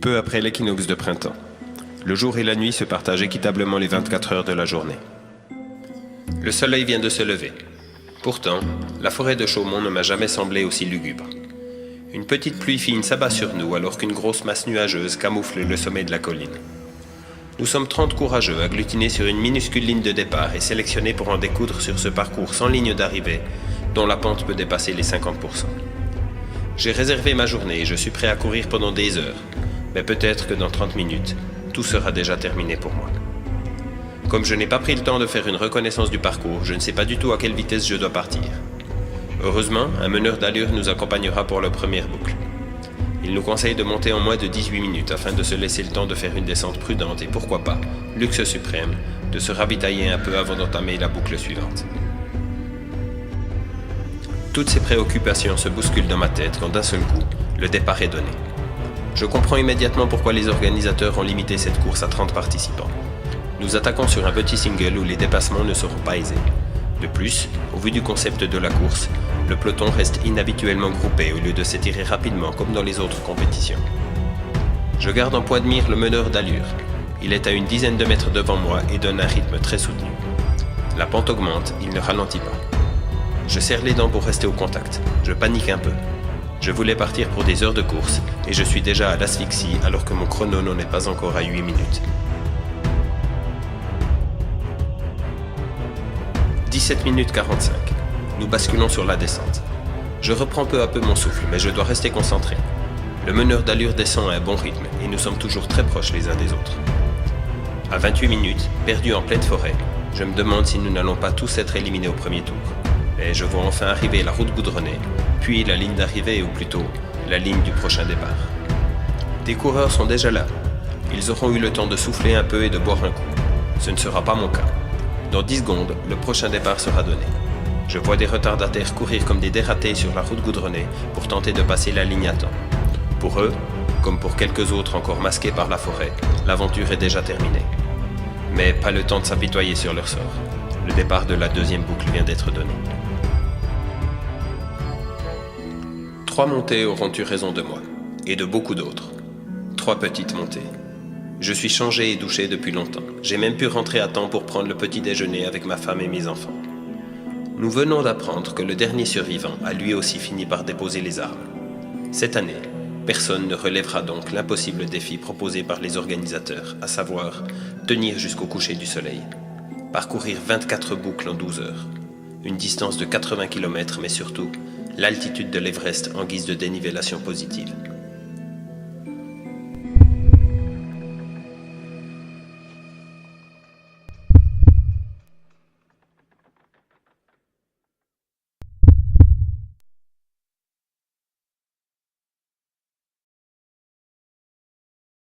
Peu après l'équinoxe de printemps, le jour et la nuit se partagent équitablement les 24 heures de la journée. Le soleil vient de se lever. Pourtant, la forêt de Chaumont ne m'a jamais semblé aussi lugubre. Une petite pluie fine s'abat sur nous alors qu'une grosse masse nuageuse camoufle le sommet de la colline. Nous sommes 30 courageux agglutinés sur une minuscule ligne de départ et sélectionnés pour en découdre sur ce parcours sans ligne d'arrivée dont la pente peut dépasser les 50%. J'ai réservé ma journée et je suis prêt à courir pendant des heures, mais peut-être que dans 30 minutes, tout sera déjà terminé pour moi. Comme je n'ai pas pris le temps de faire une reconnaissance du parcours, je ne sais pas du tout à quelle vitesse je dois partir. Heureusement, un meneur d'allure nous accompagnera pour la première boucle. Il nous conseille de monter en moins de 18 minutes afin de se laisser le temps de faire une descente prudente et pourquoi pas, luxe suprême, de se ravitailler un peu avant d'entamer la boucle suivante. Toutes ces préoccupations se bousculent dans ma tête quand d'un seul coup, le départ est donné. Je comprends immédiatement pourquoi les organisateurs ont limité cette course à 30 participants. Nous attaquons sur un petit single où les dépassements ne seront pas aisés. De plus, au vu du concept de la course, le peloton reste inhabituellement groupé au lieu de s'étirer rapidement comme dans les autres compétitions. Je garde en point de mire le meneur d'allure. Il est à une dizaine de mètres devant moi et donne un rythme très soutenu. La pente augmente, il ne ralentit pas. Je serre les dents pour rester au contact. Je panique un peu. Je voulais partir pour des heures de course et je suis déjà à l'asphyxie alors que mon chrono n'en est pas encore à 8 minutes. 17 minutes 45. Nous basculons sur la descente. Je reprends peu à peu mon souffle, mais je dois rester concentré. Le meneur d'allure descend à un bon rythme et nous sommes toujours très proches les uns des autres. À 28 minutes, perdus en pleine forêt, je me demande si nous n'allons pas tous être éliminés au premier tour. Mais je vois enfin arriver la route goudronnée, puis la ligne d'arrivée ou plutôt la ligne du prochain départ. Des coureurs sont déjà là. Ils auront eu le temps de souffler un peu et de boire un coup. Ce ne sera pas mon cas. Dans 10 secondes, le prochain départ sera donné. Je vois des retardataires courir comme des dératés sur la route goudronnée pour tenter de passer la ligne à temps. Pour eux, comme pour quelques autres encore masqués par la forêt, l'aventure est déjà terminée. Mais pas le temps de s'apitoyer sur leur sort. Le départ de la deuxième boucle vient d'être donné. 3 montées auront eu raison de moi, et de beaucoup d'autres. 3 petites montées. Je suis changé et douché depuis longtemps. J'ai même pu rentrer à temps pour prendre le petit déjeuner avec ma femme et mes enfants. Nous venons d'apprendre que le dernier survivant a lui aussi fini par déposer les armes. Cette année, personne ne relèvera donc l'impossible défi proposé par les organisateurs, à savoir tenir jusqu'au coucher du soleil. Parcourir 24 boucles en 12 heures. Une distance de 80 km, mais surtout l'altitude de l'Everest en guise de dénivellation positive.